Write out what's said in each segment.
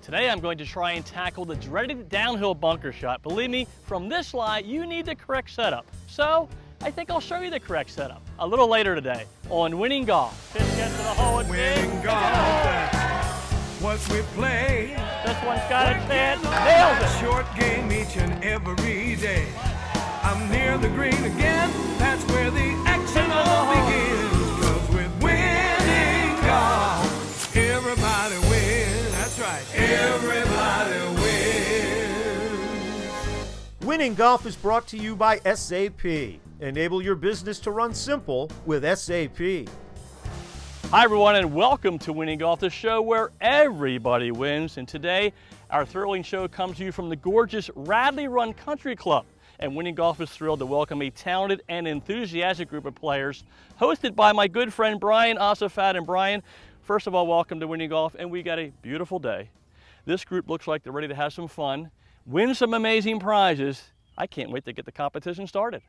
Today I'm going to try and tackle the dreaded downhill bunker shot. Believe me, from this lie, you need the correct setup. So, I think I'll show you the correct setup a little later today on Winning Golf. Pitch gets to the hole and Winning golf, that's what we play. This one's got a chance, nails it. Short game each and every day. I'm near the green again, that's where the action all begins. 'Cause with winning golf, everybody wins. That's right, everybody wins. Winning Golf is brought to you by SAP. Enable your business to run simple with SAP. Hi everyone and welcome to Winning Golf, the show where everybody wins. And today, our thrilling show comes to you from the gorgeous Radley Run Country Club. And Winning Golf is thrilled to welcome a talented and enthusiastic group of players hosted by my good friend Brian Osafat. And Brian, first of all, welcome to Winning Golf, and we got a beautiful day. This group looks like they're ready to have some fun, win some amazing prizes. I can't wait to get the competition started.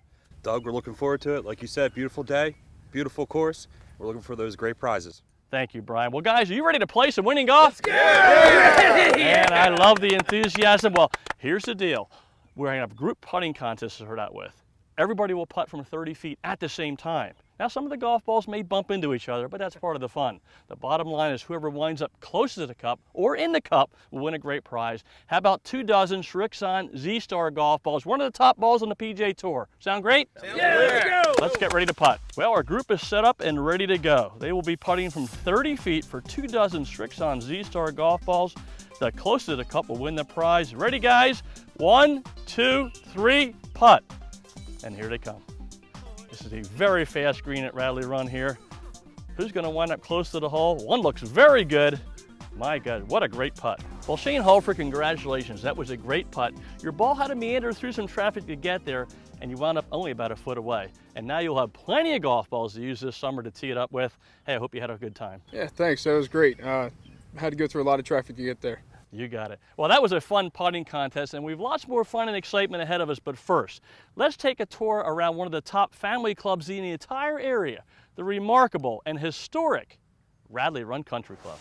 Doug, we're looking forward to it. Like you said, beautiful day, beautiful course. We're looking for those great prizes. Thank you, Brian. Well, guys, are you ready to play some Winning Golf? Yeah. And I love the enthusiasm. Well, here's the deal. We're going to have a group putting contest to start out with. Everybody will putt from 30 feet at the same time. Now, some of the golf balls may bump into each other, but that's part of the fun. The bottom line is whoever winds up closest to the cup or in the cup will win a great prize. How about 2 dozen Srixon Z-Star golf balls, one of the top balls on the PGA Tour? Sound great? Yeah, let's go. Let's get ready to putt. Well, our group is set up and ready to go. They will be putting from 30 feet for 2 dozen Srixon Z-Star golf balls. The closest to the cup will win the prize. Ready, guys? 1, 2, 3, putt. And here they come. This is a very fast green at Radley Run here. Who's going to wind up close to the hole? One looks very good. My God, what a great putt. Well, Shane Holford, congratulations. That was a great putt. Your ball had to meander through some traffic to get there, and you wound up only about a foot away. And now you'll have plenty of golf balls to use this summer to tee it up with. Hey, I hope you had a good time. Yeah, thanks. That was great. Had to go through a lot of traffic to get there. You got it. Well, that was a fun putting contest, and we've lots more fun and excitement ahead of us. But first, let's take a tour around one of the top family clubs in the entire area, the remarkable and historic Radley Run Country Club.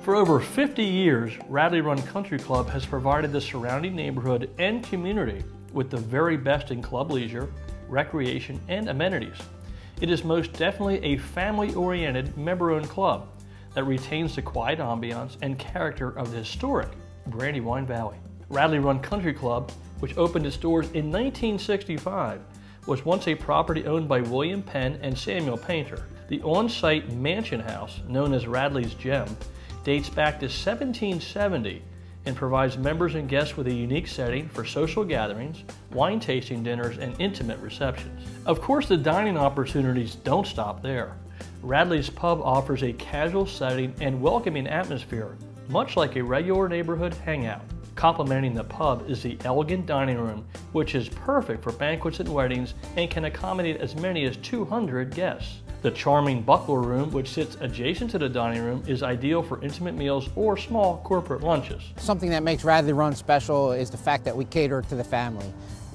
For over 50 years, Radley Run Country Club has provided the surrounding neighborhood and community with the very best in club leisure, recreation, and amenities. It is most definitely a family-oriented, member-owned club that retains the quiet ambiance and character of the historic Brandywine Valley. Radley Run Country Club, which opened its doors in 1965, was once a property owned by William Penn and Samuel Painter. The on-site mansion house, known as Radley's Gem, dates back to 1770 and provides members and guests with a unique setting for social gatherings, wine tasting dinners, and intimate receptions. Of course, the dining opportunities don't stop there. Radley's Pub offers a casual setting and welcoming atmosphere, much like a regular neighborhood hangout. Complementing the pub is the elegant dining room, which is perfect for banquets and weddings and can accommodate as many as 200 guests. The charming Buckler Room, which sits adjacent to the dining room, is ideal for intimate meals or small corporate lunches. Something that makes Radley Run special is the fact that we cater to the family.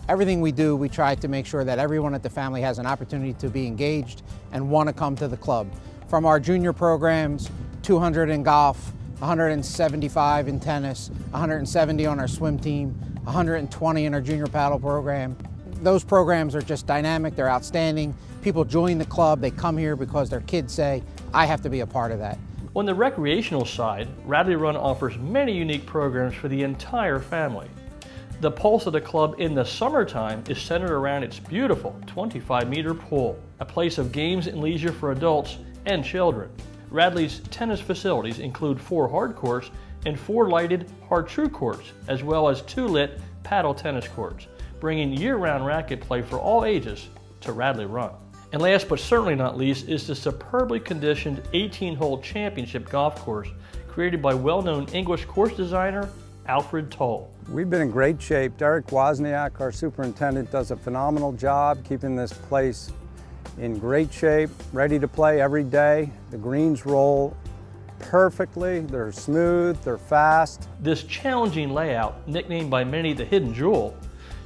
Everything we do, we try to make sure that everyone at the family has an opportunity to be engaged and want to come to the club. From our junior programs, 200 in golf, 175 in tennis, 170 on our swim team, 120 in our junior paddle program. Those programs are just dynamic, they're outstanding. People join the club, they come here because their kids say, I have to be a part of that. On the recreational side, Radley Run offers many unique programs for the entire family. The pulse of the club in the summertime is centered around its beautiful 25-meter pool, a place of games and leisure for adults and children. Radley's tennis facilities include 4 hard courts and 4 lighted hard true courts, as well as 2 lit paddle tennis courts, bringing year-round racket play for all ages to Radley Run. And last but certainly not least is the superbly conditioned 18-hole championship golf course created by well-known English course designer Alfred Toll. We've been in great shape. Derek Wozniak, our superintendent, does a phenomenal job keeping this place in great shape, ready to play every day. The greens roll perfectly, they're smooth, they're fast. This challenging layout, nicknamed by many the Hidden Jewel,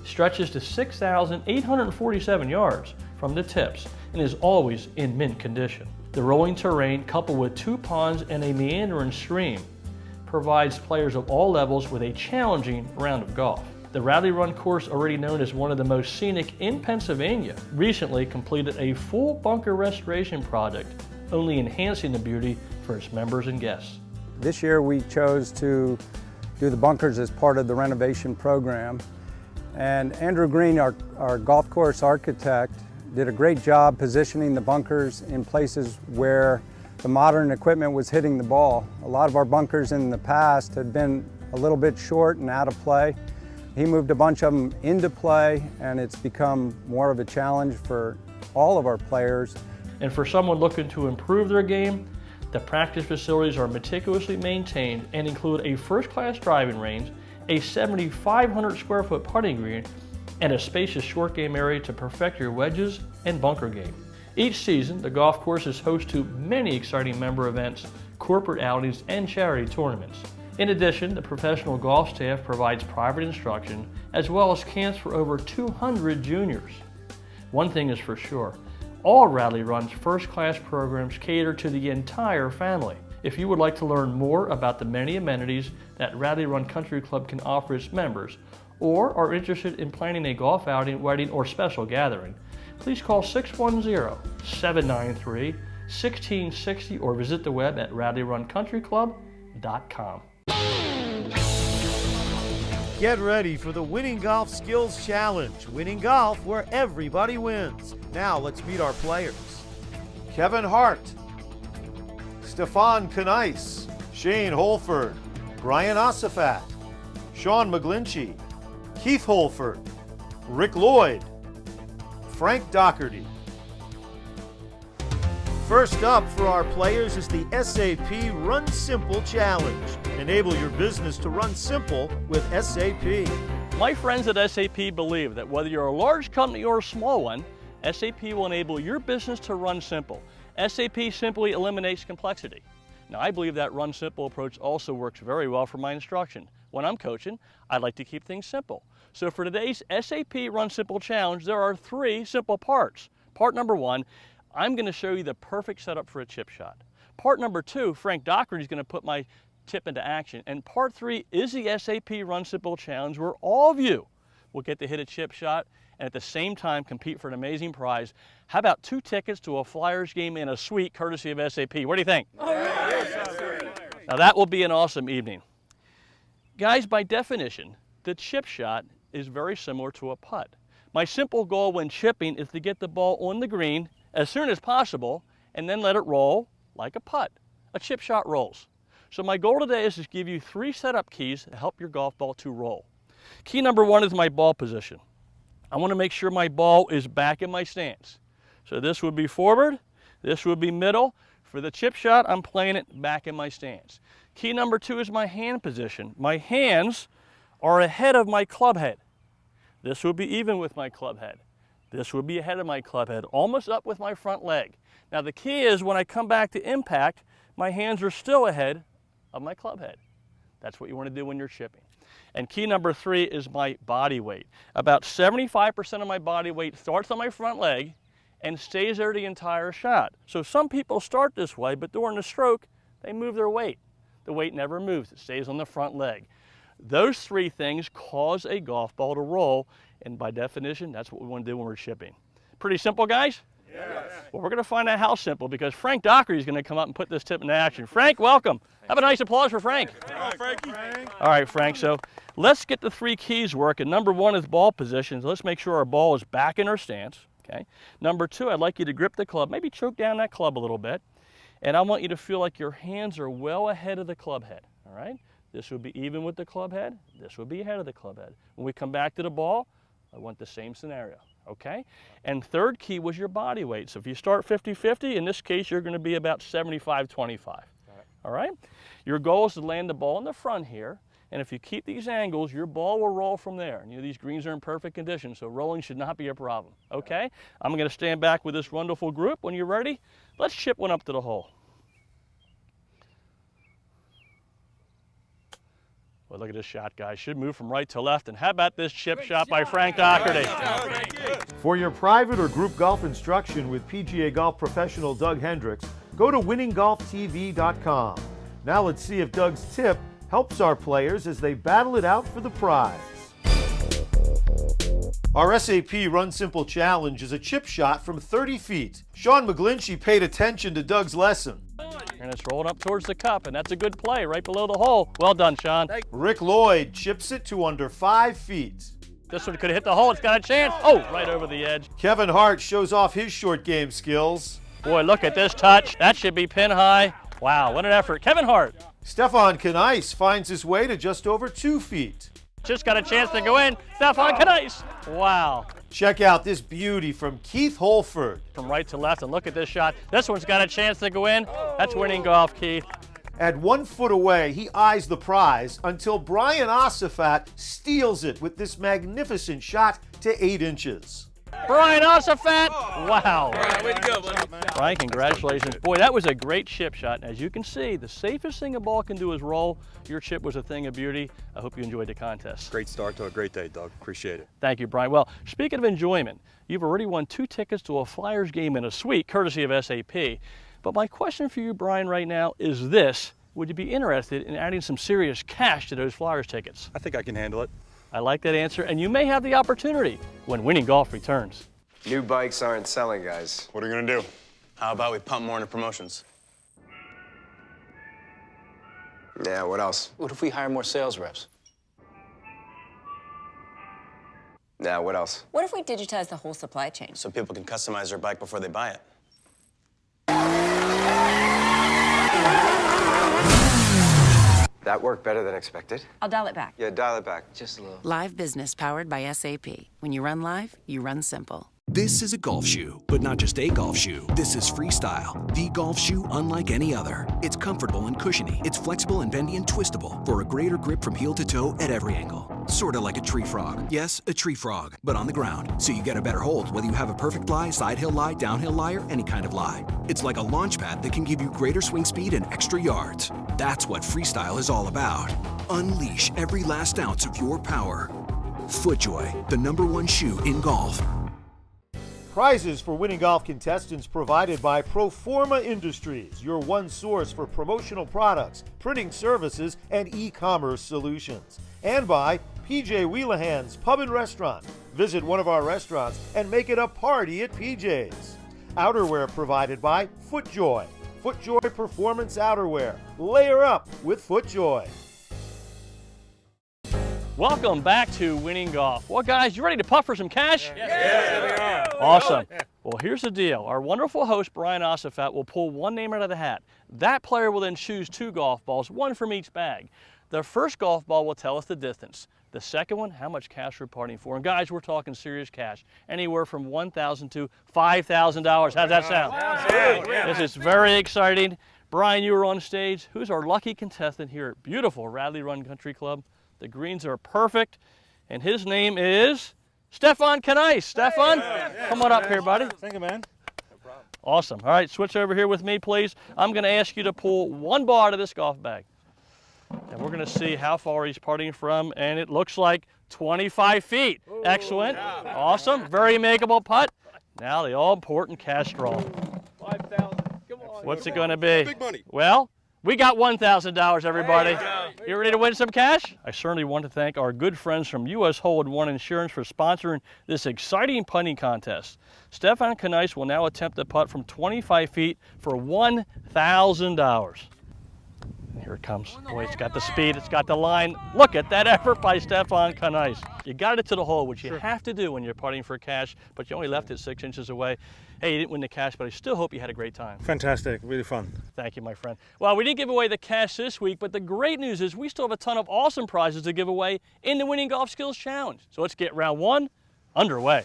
stretches to 6,847 yards from the tips and is always in mint condition. The rolling terrain, coupled with 2 ponds and a meandering stream, provides players of all levels with a challenging round of golf. The Radley Run course, already known as one of the most scenic in Pennsylvania, recently completed a full bunker restoration project, only enhancing the beauty for its members and guests. This year we chose to do the bunkers as part of the renovation program. And Andrew Green, our golf course architect, did a great job positioning the bunkers in places where the modern equipment was hitting the ball. A lot of our bunkers in the past had been a little bit short and out of play. He moved a bunch of them into play, and it's become more of a challenge for all of our players. And for someone looking to improve their game, the practice facilities are meticulously maintained and include a first-class driving range, a 7,500 square foot putting green, and a spacious short game area to perfect your wedges and bunker game. Each season, the golf course is host to many exciting member events, corporate outings, and charity tournaments. In addition, the professional golf staff provides private instruction as well as camps for over 200 juniors. One thing is for sure, all Radley Run's first-class programs cater to the entire family. If you would like to learn more about the many amenities that Radley Run Country Club can offer its members, or are interested in planning a golf outing, wedding, or special gathering, please call 610-793-1660 or visit the web at radleyruncountryclub.com. Get ready for the Winning Golf Skills Challenge. Winning golf where everybody wins. Now let's meet our players. Kevin Hart, Stefan Kanice, Shane Holford, Brian Osifat, Sean McGlinchey, Keith Holford, Rick Lloyd, Frank Doherty. First up for our players is the SAP Run Simple Challenge. Enable your business to run simple with SAP. My friends at SAP believe that whether you're a large company or a small one, SAP will enable your business to run simple. SAP simply eliminates complexity. Now, I believe that Run Simple approach also works very well for my instruction. When I'm coaching, I like to keep things simple. So for today's SAP Run Simple Challenge, there are 3 simple parts. Part number 1, I'm going to show you the perfect setup for a chip shot. Part number 2, Frank Doherty is going to put my tip into action. And part 3 is the SAP Run Simple Challenge, where all of you will get to hit a chip shot and at the same time compete for an amazing prize. How about 2 tickets to a Flyers game and a suite courtesy of SAP? What do you think? Now that will be an awesome evening. Guys, by definition, the chip shot is very similar to a putt. My simple goal when chipping is to get the ball on the green as soon as possible and then let it roll like a putt. A chip shot rolls. So my goal today is to give you 3 setup keys to help your golf ball to roll. Key number 1 is my ball position. I want to make sure my ball is back in my stance. So this would be forward, this would be middle. For the chip shot, I'm playing it back in my stance. Key number 2 is my hand position. My hands are ahead of my club head. This would be even with my club head. This would be ahead of my club head, almost up with my front leg. Now the key is when I come back to impact, my hands are still ahead of my club head. That's what you want to do when you're chipping. And key number 3 is my body weight. About 75% of my body weight starts on my front leg and stays there the entire shot. So some people start this way, but during the stroke, they move their weight. The weight never moves, it stays on the front leg. Those 3 things cause a golf ball to roll, and by definition, that's what we want to do when we're chipping. Pretty simple, guys? Yes. Well, we're going to find out how simple because Frank Doherty is going to come up and put this tip into action. Frank, welcome. Have a nice applause for Frank. Frankie. All right, Frank, so let's get the 3 keys working. Number 1 is ball positions. Let's make sure our ball is back in our stance. Okay. Number 2, I'd like you to grip the club, maybe choke down that club a little bit, and I want you to feel like your hands are well ahead of the club head. All right. This would be even with the club head. This would be ahead of the club head. When we come back to the ball, I want the same scenario. Okay? And 3rd key was your body weight. So if you start 50-50, in this case, you're going to be about 75-25. All right? Your goal is to land the ball in the front here. And if you keep these angles, your ball will roll from there. And these greens are in perfect condition, so rolling should not be a problem. Okay? I'm going to stand back with this wonderful group. When you're ready, let's chip one up to the hole. Well, look at this shot, guys. Should move from right to left. And how about this chip shot by Frank Doherty? For your private or group golf instruction with PGA golf professional Doug Hendricks, go to winninggolftv.com. Now let's see if Doug's tip helps our players as they battle it out for the prize. Our SAP Run Simple Challenge is a chip shot from 30 feet. Sean McGlinchey paid attention to Doug's lesson. And it's rolling up towards the cup, and that's a good play right below the hole. Well done, Sean. Rick Lloyd chips it to under 5 feet. This one could have hit the hole. It's got a chance. Oh, right over the edge. Kevin Hart shows off his short game skills. Boy, look at this touch. That should be pin high. Wow, what an effort. Kevin Hart. Stefan Kanice finds his way to just over 2 feet. Just got a chance to go in. Stefan Kanice. Wow. Check out this beauty from Keith Holford. From right to left, and look at this shot. This one's got a chance to go in. That's winning golf, Keith. At 1 foot away, he eyes the prize until Brian Osifat steals it with this magnificent shot to 8 inches. Brian Osifat. Wow. Way to go, buddy. Brian, congratulations. Boy, that was a great chip shot. As you can see, the safest thing a ball can do is roll. Your chip was a thing of beauty. I hope you enjoyed the contest. Great start to a great day, Doug. Appreciate it. Thank you, Brian. Well, speaking of enjoyment, you've already won 2 tickets to a Flyers game and a suite, courtesy of SAP. But my question for you, Brian, right now is this. Would you be interested in adding some serious cash to those Flyers tickets? I think I can handle it. I like that answer, and you may have the opportunity when Winning Golf returns. New bikes aren't selling, guys. What are you gonna do? How about we pump more into promotions? Yeah, what else? What if we hire more sales reps? Yeah, what else? What if we digitize the whole supply chain? So people can customize their bike before they buy it. That worked better than expected. I'll dial it back. Yeah, dial it back. Just a little. Live business powered by SAP. When you run live, you run simple. This is a golf shoe, but not just a golf shoe. This is Freestyle, the golf shoe unlike any other. It's comfortable and cushiony. It's flexible and bendy and twistable for a greater grip from heel to toe at every angle. Sorta like a tree frog. Yes, a tree frog, but on the ground. So you get a better hold whether you have a perfect lie, side hill lie, downhill lie, or any kind of lie. It's like a launch pad that can give you greater swing speed and extra yards. That's what Freestyle is all about. Unleash every last ounce of your power. FootJoy, the #1 shoe in golf. Prizes for Winning Golf contestants provided by Proforma Industries, your one source for promotional products, printing services, and e-commerce solutions. And by PJ Wheelahan's Pub and Restaurant. Visit one of our restaurants and make it a party at PJ's. Outerwear provided by FootJoy. FootJoy Performance Outerwear. Layer up with FootJoy. Welcome back to Winning Golf. Well, guys, you ready to putt for some cash? Yes, we are. Awesome. Well, here's the deal. Our wonderful host, Brian Osifat, will pull one name out of the hat. That player will then choose 2 golf balls, 1 from each bag. The first golf ball will tell us the distance. The second one, how much cash we're parting for. And guys, we're talking serious cash. Anywhere from $1,000 to $5,000. How's that sound? This is very exciting. Brian, you were on stage. Who's our lucky contestant here at beautiful Radley Run Country Club? The greens are perfect, and his name is Stefan Kanice. Stefan, come on up here, buddy. Thank you, man. No problem. Awesome. All right, switch over here with me, please. I'm going to ask you to pull 1 ball out of this golf bag, and we're going to see how far he's putting from, and it looks like 25 feet. Ooh, excellent. Yeah. Awesome. Very makeable putt. Now the all-important cash draw. 5,000. Come on. What's it going to be? Big money. Well, we got $1,000, everybody. You ready to win some cash? I certainly want to thank our good friends from U.S. Hole & One Insurance for sponsoring this exciting putting contest. Stefan Kanice will now attempt a putt from 25 feet for $1,000. Here it comes. Boy, it's got the speed, it's got the line. Look at that effort by Stefan Kanice. You got it to the hole, which you have to do when you're putting for cash, but you only left it 6 inches away. Hey, you didn't win the cash, but I still hope you had a great time. Fantastic, really fun. Thank you, my friend. Well, we didn't give away the cash this week, but the great news is we still have a ton of awesome prizes to give away in the Winning Golf Skills Challenge. So let's get round 1 underway.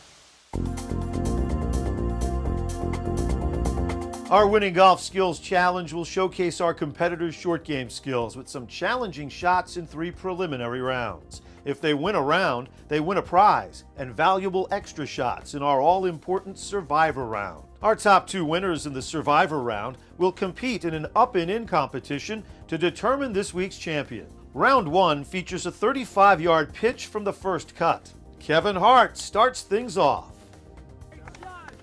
Our Winning Golf Skills Challenge will showcase our competitors' short game skills with some challenging shots in 3 preliminary rounds. If they win a round, they win a prize and valuable extra shots in our all-important Survivor round. Our top 2 winners in the Survivor round will compete in an up and in competition to determine this week's champion. Round 1 features a 35-yard pitch from the first cut. Kevin Hart starts things off.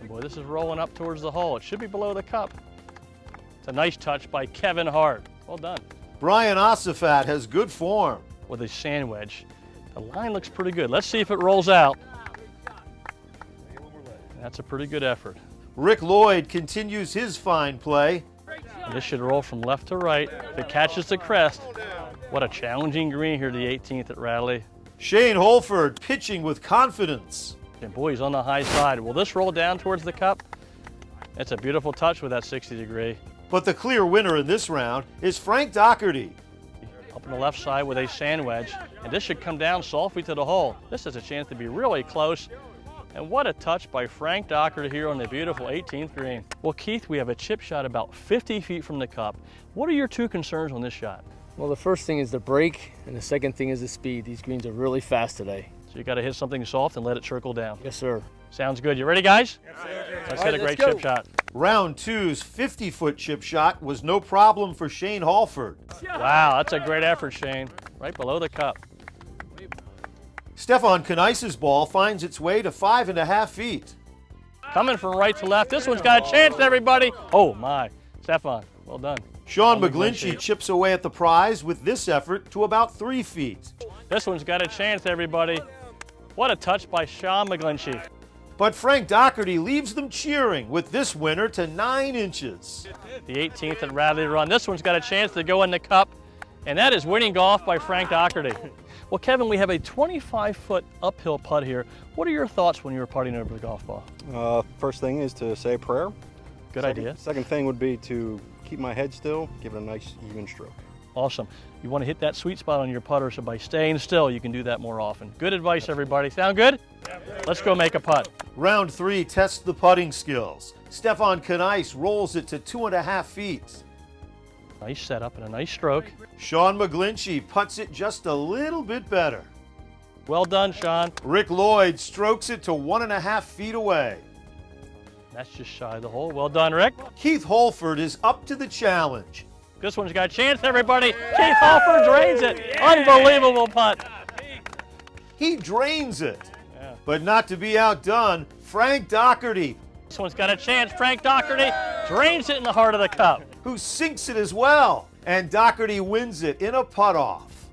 Boy, this is rolling up towards the hole. It should be below the cup. It's a nice touch by Kevin Hart. Well done. Brian Osifat has good form. With a sand wedge. The line looks pretty good. Let's see if it rolls out. That's a pretty good effort. Rick Lloyd continues his fine play. And this should roll from left to right. If it catches the crest, what a challenging green here, the 18th at Radley. Shane Holford pitching with confidence. And boy, he's on the high side. Will this roll down towards the cup? It's a beautiful touch with that 60 degree. But the clear winner in this round is Frank Doherty. Up on the left side with a sand wedge. And this should come down softly to the hole. This has a chance to be really close. And what a touch by Frank Doherty here on the beautiful 18th green. Well, Keith, we have a chip shot about 50 feet from the cup. What are your two concerns on this shot? Well, the first thing is the break, and the second thing is the speed. These greens are really fast today. So you got to hit something soft and let it trickle down. Yes, sir. Sounds good. You ready, guys? Yes, sir. Let's hit a great chip shot. Round 2's 50-foot chip shot was no problem for Shane Holford. Wow, that's a great effort, Shane. Right below the cup. Stefan Kanice's ball finds its way to 5.5 feet. Coming from right to left. This one's got a chance, everybody. Oh, my. Stefan, well done. Sean McGlinchey chips away at the prize with this effort to about 3 feet. This one's got a chance, everybody. What a touch by Sean McGlinchey. But Frank Doherty leaves them cheering with this winner to 9 inches. The 18th at Radley run. This one's got a chance to go in the cup, and that is winning golf by Frank Doherty. Well, Kevin, we have a 25-foot uphill putt here. What are your thoughts when you were putting over the golf ball? First thing is to say a prayer. Good idea. Second thing would be to keep my head still, give it a nice even stroke. Awesome. You want to hit that sweet spot on your putter, so by staying still, you can do that more often. Good advice, everybody. Sound good? Let's go make a putt. Round 3 tests the putting skills. Stefan Kanice rolls it to 2.5 feet. Nice setup and a nice stroke. Sean McGlinchey putts it just a little bit better. Well done, Sean. Rick Lloyd strokes it to 1.5 feet away. That's just shy of the hole. Well done, Rick. Keith Holford is up to the challenge. This one's got a chance, everybody. Keith Holford drains it. Unbelievable putt. He drains it. But not to be outdone, Frank Doherty. This one's got a chance. Frank Doherty drains it in the heart of the cup. Who sinks it as well. And Doherty wins it in a putt-off.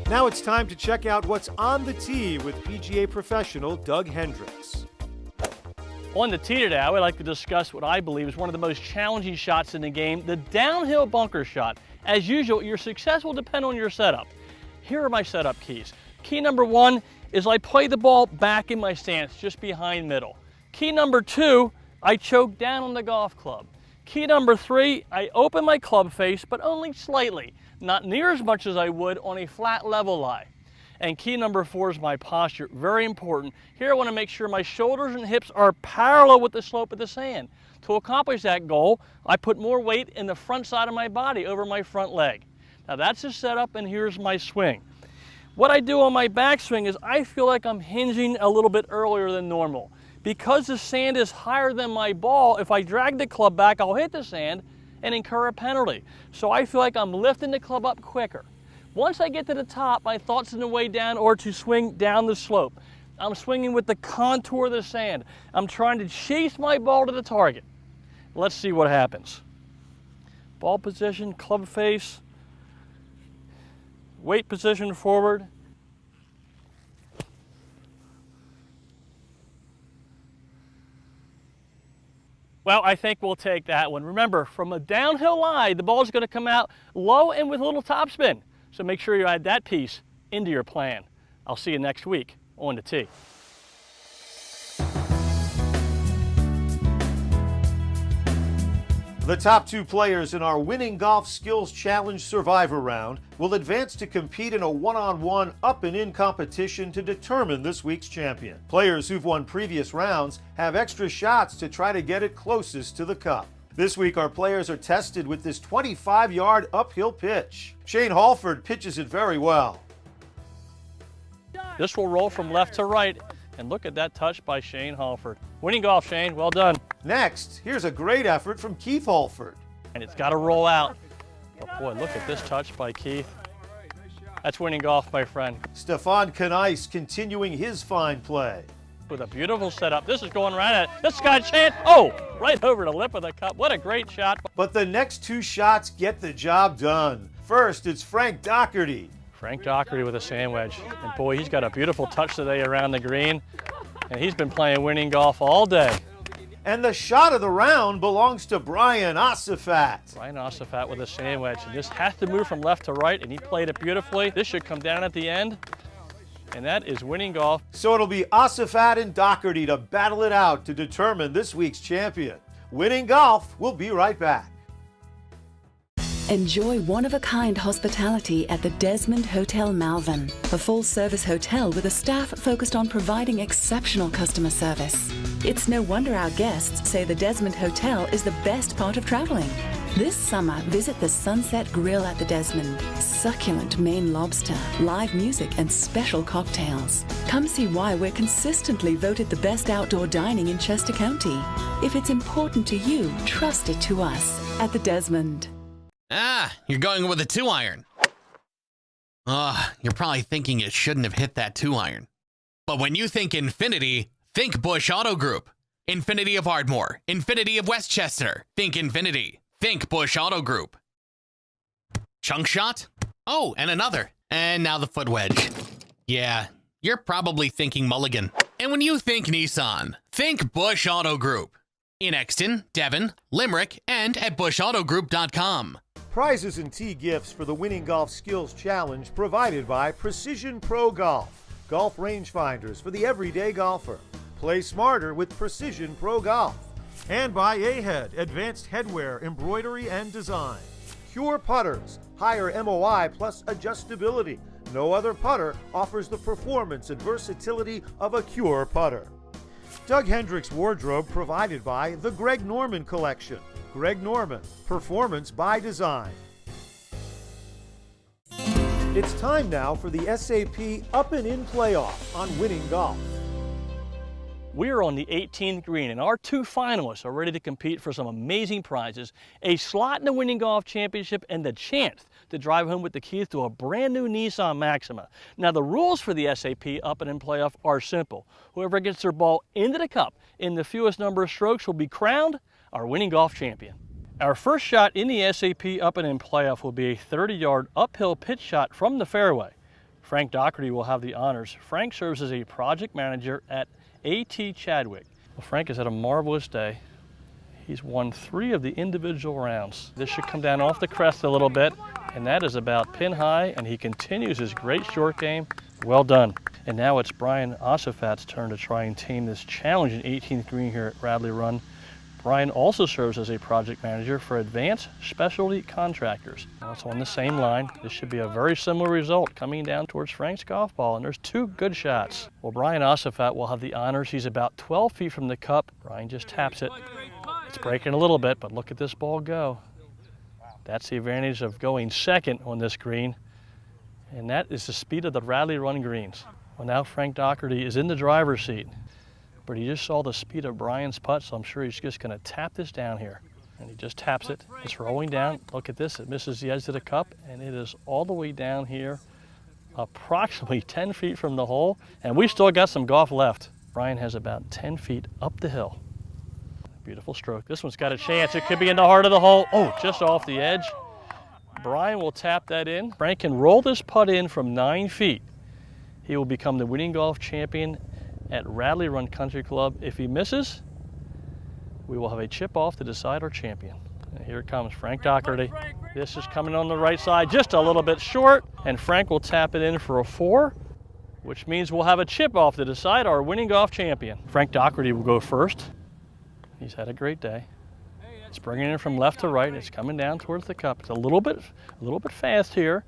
Now it's time to check out what's on the tee with PGA professional Doug Hendricks. On the tee today, I would like to discuss what I believe is one of the most challenging shots in the game, the downhill bunker shot. As usual, your success will depend on your setup. Here are my setup keys. Key number 1 is I play the ball back in my stance, just behind middle. Key number 2, I choke down on the golf club. Key number 3, I open my club face, but only slightly, not near as much as I would on a flat level lie. And key number 4 is my posture, very important. Here I want to make sure my shoulders and hips are parallel with the slope of the sand. To accomplish that goal, I put more weight in the front side of my body over my front leg. Now that's the setup, and here's my swing. What I do on my backswing is I feel like I'm hinging a little bit earlier than normal. Because the sand is higher than my ball, if I drag the club back, I'll hit the sand and incur a penalty. So I feel like I'm lifting the club up quicker. Once I get to the top, my thoughts in the way down or to swing down the slope. I'm swinging with the contour of the sand. I'm trying to chase my ball to the target. Let's see what happens. Ball position, club face, weight position forward. Well, I think we'll take that one. Remember, from a downhill lie, the ball is going to come out low and with a little topspin. So make sure you add that piece into your plan. I'll see you next week on the tee. The top 2 players in our Winning Golf Skills Challenge Survivor round will advance to compete in a one-on-one up and in competition to determine this week's champion. Players who've won previous rounds have extra shots to try to get it closest to the cup. This week our players are tested with this 25-yard uphill pitch. Shane Holford pitches it very well. This will roll from left to right, and look at that touch by Shane Holford. Winning golf, Shane. Well done. Next, here's a great effort from Keith Holford. And it's got to roll out. Oh boy, look at this touch by Keith. That's winning golf, my friend. Stefan Kanice continuing his fine play. With a beautiful setup. This is going right at it. This got a chance. Oh, right over the lip of the cup. What a great shot. But the next two shots get the job done. First, it's Frank Doherty. Frank Doherty with a sand wedge. And boy, he's got a beautiful touch today around the green. And he's been playing winning golf all day. And the shot of the round belongs to Brian Osifat. Brian Osifat with a sand wedge. And this has to move from left to right, and he played it beautifully. This should come down at the end. And that is winning golf. So it'll be Osifat and Doherty to battle it out to determine this week's champion. Winning Golf will be right back. Enjoy one-of-a-kind hospitality at the Desmond Hotel Malvern, a full-service hotel with a staff focused on providing exceptional customer service. It's no wonder our guests say the Desmond Hotel is the best part of traveling. This summer, visit the Sunset Grill at the Desmond. Succulent Maine lobster, live music, and special cocktails. Come see why we're consistently voted the best outdoor dining in Chester County. If it's important to you, trust it to us at the Desmond. Ah, you're going with a 2-iron. You're probably thinking it shouldn't have hit that 2-iron. But when you think Infinity, think Bush Auto Group. Infinity of Ardmore, Infinity of Westchester. Think Infinity. Think Bush Auto Group. Chunk shot? Oh, and another. And now the foot wedge. Yeah, you're probably thinking Mulligan. And when you think Nissan, think Bush Auto Group. In Exton, Devon, Limerick, and at bushautogroup.com. Prizes and tee gifts for the Winning Golf Skills Challenge provided by Precision Pro Golf. Golf rangefinders for the everyday golfer. Play smarter with Precision Pro Golf. And by A-Head, advanced headwear, embroidery, and design. Pure putters, higher MOI plus adjustability. No other putter offers the performance and versatility of a Cure putter. Doug Hendricks wardrobe provided by the Greg Norman Collection. Greg Norman, performance by design. It's time now for the SAP Up and In playoff on Winning Golf. We are on the 18th green, and our two finalists are ready to compete for some amazing prizes, a slot in the Winning Golf Championship, and the chance to drive home with the keys to a brand new Nissan Maxima. Now, the rules for the SAP Up and In playoff are simple. Whoever gets their ball into the cup in the fewest number of strokes will be crowned our Winning Golf Champion. Our first shot in the SAP Up and In playoff will be a 30-yard uphill pitch shot from the fairway. Frank Doherty will have the honors. Frank serves as a project manager at A.T. Chadwick. Well, Frank has had a marvelous day. He's won 3 of the individual rounds. This should come down off the crest a little bit, and that is about pin high, and he continues his great short game. Well done. And now it's Brian Osifat's turn to try and tame this challenging 18th green here at Radley Run. Brian also serves as a project manager for Advanced Specialty Contractors. Now it's on the same line. This should be a very similar result coming down towards Frank's golf ball, and there's 2 good shots. Well, Brian Osifat will have the honors. He's about 12 feet from the cup. Brian just taps it. It's breaking a little bit, but look at this ball go. That's the advantage of going second on this green, and that is the speed of the Radley Run greens. Well, now Frank Doherty is in the driver's seat. But he just saw the speed of Brian's putt, so I'm sure he's just going to tap this down here. And he just taps it. It's rolling down. Look at this. It misses the edge of the cup, and it is all the way down here, approximately 10 feet from the hole. And we still got some golf left. Brian has about 10 feet up the hill. Beautiful stroke. This one's got a chance. It could be in the heart of the hole. Oh, just off the edge. Brian will tap that in. Frank can roll this putt in from 9 feet. He will become the Winning Golf Champion at Radley Run Country Club. If he misses, we will have a chip off to decide our champion. And here comes Frank Doherty. This is coming on the right side, just a little bit short, and Frank will tap it in for a 4, which means we'll have a chip off to decide our Winning Golf Champion. Frank Doherty will go first. He's had a great day. It's bringing it from left to right. It's coming down towards the cup. It's a little bit fast here,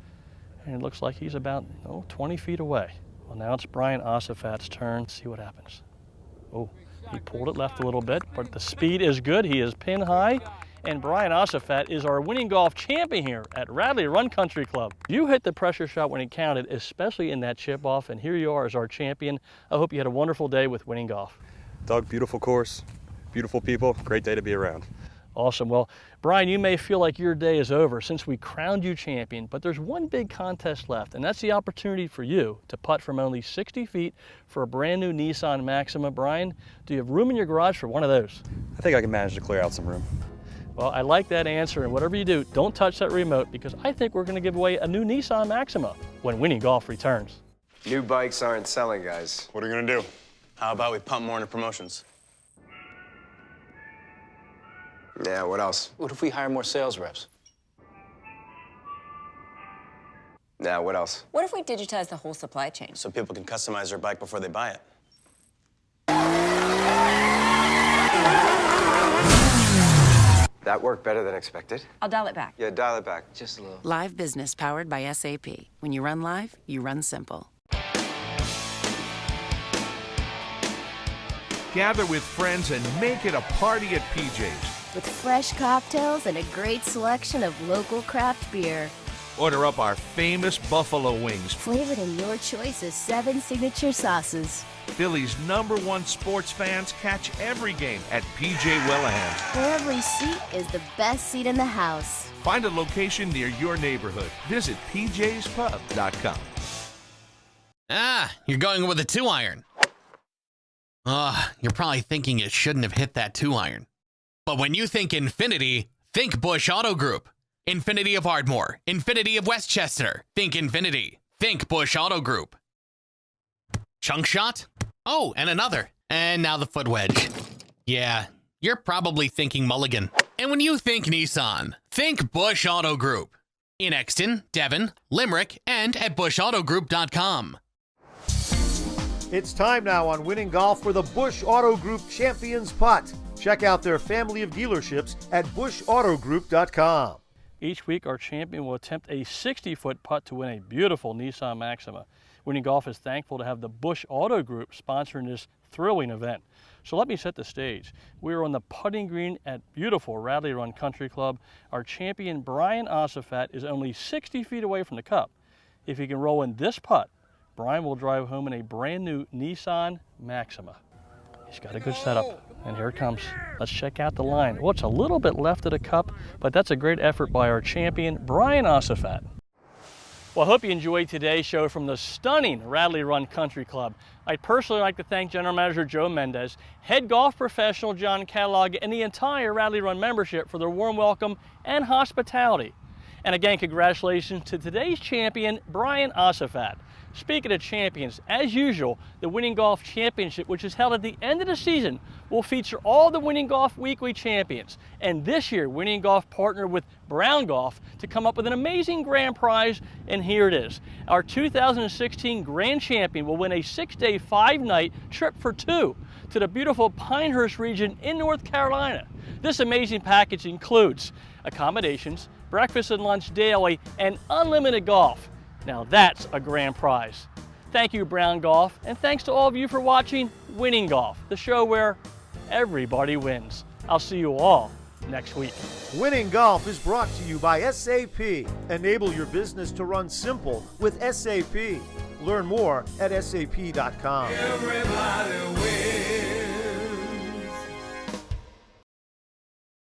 and it looks like he's about 20 feet away. Well, now it's Brian Osifat's turn. Let's see what happens. Oh, he pulled it left a little bit, but the speed is good. He is pin high, and Brian Osifat is our Winning Golf Champion here at Radley Run Country Club. You hit the pressure shot when it counted, especially in that chip off, and here you are as our champion. I hope you had a wonderful day with Winning Golf. Doug, beautiful course, beautiful people, great day to be around. Awesome. Well, Brian, you may feel like your day is over since we crowned you champion, but there's one big contest left, and that's the opportunity for you to putt from only 60 feet for a brand new Nissan Maxima. Brian, do you have room in your garage for one of those? I think I can manage to clear out some room. Well, I like that answer, and whatever you do, don't touch that remote, because I think we're going to give away a new Nissan Maxima when Winning Golf returns. New bikes aren't selling, guys. What are you going to do? How about we pump more into promotions? Yeah, what else? What if we hire more sales reps? Yeah, what else? What if we digitize the whole supply chain? So people can customize their bike before they buy it. That worked better than expected. I'll dial it back. Yeah, dial it back. Just a little. Live business powered by SAP. When you run live, you run simple. Gather with friends and make it a party at PJ's. With fresh cocktails and a great selection of local craft beer. Order up our famous buffalo wings. Flavored in your choice of 7 signature sauces. Philly's #1 sports fans catch every game at PJ Wellaham. Where every seat is the best seat in the house. Find a location near your neighborhood. Visit pjspub.com. You're going with a 2-iron. You're probably thinking you shouldn't have hit that 2-iron. But when you think Infinity, think Bush Auto Group. Infinity of Ardmore, Infinity of Westchester. Think Infinity. Think Bush Auto Group. Chunk shot? Oh, and another. And now the foot wedge. Yeah, you're probably thinking mulligan. And when you think Nissan, think Bush Auto Group. In Exton, Devon, Limerick, and at bushautogroup.com. It's time now on Winning Golf for the Bush Auto Group Champions Putt. Check out their family of dealerships at bushautogroup.com. Each week, our champion will attempt a 60-foot putt to win a beautiful Nissan Maxima. Winning Golf is thankful to have the Bush Auto Group sponsoring this thrilling event. So let me set the stage. We are on the putting green at beautiful Radley Run Country Club. Our champion, Brian Ossifat, is only 60 feet away from the cup. If he can roll in this putt, Brian will drive home in a brand new Nissan Maxima. He's got a good setup, and here it comes. Let's check out the line. Well, it's a little bit left of the cup, but that's a great effort by our champion, Brian Ossifat. Well, I hope you enjoyed today's show from the stunning Radley Run Country Club. I'd personally like to thank General Manager Joe Mendez, head golf professional John Kellogg, and the entire Radley Run membership for their warm welcome and hospitality. And again, congratulations to today's champion, Brian Ossifat. Speaking of champions, as usual, the Winning Golf Championship, which is held at the end of the season, will feature all the Winning Golf Weekly champions. And this year, Winning Golf partnered with Brown Golf to come up with an amazing grand prize, and here it is. Our 2016 Grand Champion will win a 6-day, 5-night trip for 2 to the beautiful Pinehurst region in North Carolina. This amazing package includes accommodations, breakfast and lunch daily, and unlimited golf. Now that's a grand prize. Thank you, Brown Golf, and thanks to all of you for watching Winning Golf, the show where everybody wins. I'll see you all next week. Winning Golf is brought to you by SAP. Enable your business to run simple with SAP. Learn more at sap.com. Everybody wins.